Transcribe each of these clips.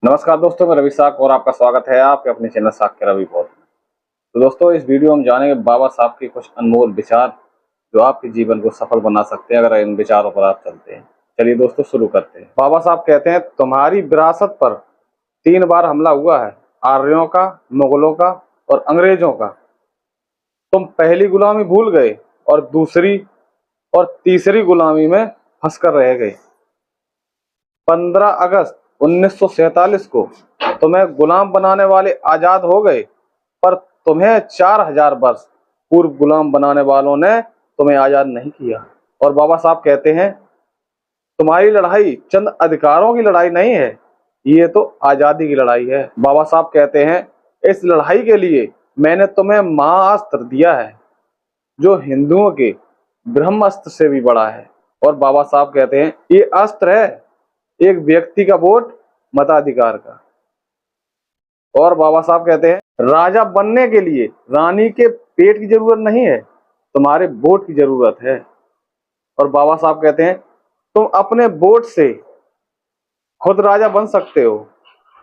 नमस्कार दोस्तों, मैं रवि साख और आपका स्वागत है आपके अपने चैनल साख के रवि बहुत में। तो दोस्तों, इस वीडियो में हम जानेंगे बाबा साहब के कुछ अनमोल विचार जो आपके जीवन को सफल बना सकते हैं अगर इन विचारों पर आप चलते हैं। चलिए दोस्तों, शुरू करते हैं। बाबा साहब कहते हैं, तुम्हारी विरासत पर 3 बार हमला हुआ है, आर्यों का, मुगलों का और अंग्रेजों का। तुम पहली गुलामी भूल गए और दूसरी और तीसरी गुलामी में फंस कर रह गए। 15 अगस्त 1947 को तुम्हें गुलाम बनाने वाले आजाद हो गए, पर तुम्हें 4000 वर्ष पूर्व गुलाम बनाने वालों ने तुम्हें आजाद नहीं किया। और बाबा साहब कहते हैं, तुम्हारी लड़ाई चंद अधिकारों की लड़ाई नहीं है, ये तो आजादी की लड़ाई है। बाबा साहब कहते हैं, इस लड़ाई के लिए मैंने तुम्हें महाअस्त्र दिया है जो हिंदुओं के ब्रह्मास्त्र से भी बड़ा है। और बाबा साहब कहते हैं, ये अस्त्र है एक व्यक्ति का वोट मताधिकार का। और बाबा साहब कहते हैं, राजा बनने के लिए रानी के पेट की जरूरत नहीं है, तुम्हारे वोट की जरूरत है। और बाबा साहब कहते हैं, तुम अपने वोट से खुद राजा बन सकते हो।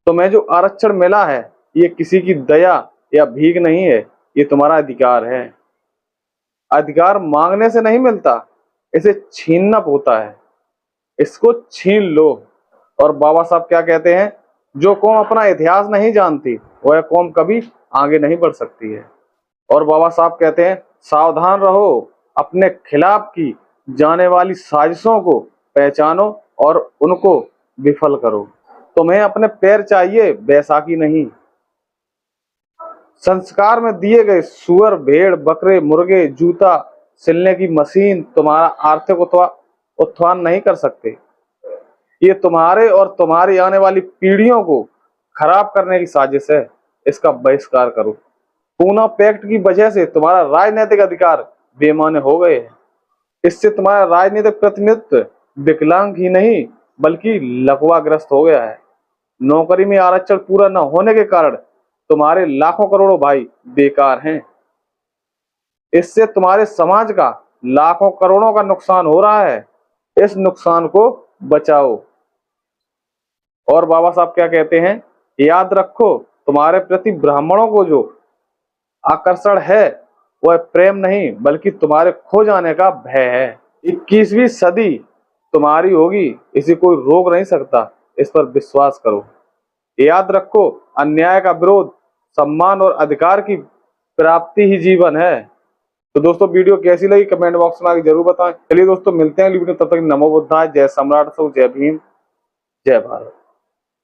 तुम्हें जो आरक्षण मिला है ये किसी की दया या भीख नहीं है, ये तुम्हारा अधिकार है। अधिकार मांगने से नहीं मिलता, इसे छीनना होता है, इसको छीन लो। और बाबा साहब क्या कहते हैं, जो कौम अपना इतिहास नहीं जानती वह कौम कभी आगे नहीं बढ़ सकती है। और बाबा साहब कहते हैं, सावधान रहो, अपने खिलाफ की जाने वाली साजिशों को पहचानो और उनको विफल करो। तुम्हें अपने पैर चाहिए, बैसाखी नहीं। संस्कार में दिए गए सुअर, भेड़, बकरे, मुर्गे, जूता सिलने की मशीन तुम्हारा आर्थिक उत्थान नहीं कर सकते। ये तुम्हारे और तुम्हारी आने वाली पीढ़ियों को खराब करने की साजिश है, इसका बहिष्कार करो। पूना पैक्ट की वजह से तुम्हारा राजनीतिक अधिकार बेमाने हो गए हैं। इससे तुम्हारा राजनीतिक प्रतिनिधित्व विकलांग ही नहीं बल्कि लकवाग्रस्त हो गया है। नौकरी में आरक्षण पूरा न होने के कारण तुम्हारे लाखों करोड़ों भाई बेकार हैं। इससे तुम्हारे समाज का लाखों करोड़ों का नुकसान हो रहा है, इस नुकसान को बचाओ। और बाबा साहब क्या कहते हैं, याद रखो, तुम्हारे प्रति ब्राह्मणों को जो आकर्षण है वह प्रेम नहीं बल्कि तुम्हारे खो जाने का भय है। 21वीं सदी तुम्हारी होगी, इसे कोई रोक नहीं सकता, इस पर विश्वास करो। याद रखो, अन्याय का विरोध सम्मान और अधिकार की प्राप्ति ही जीवन है। तो दोस्तों, वीडियो कैसी लगी कमेंट बॉक्स में आके जरूर बताएं। चलिए दोस्तों, मिलते हैं वीडियो, तब तक नमो बुद्धाय, जय सम्राट अशोक, जय भीम, जय भारत।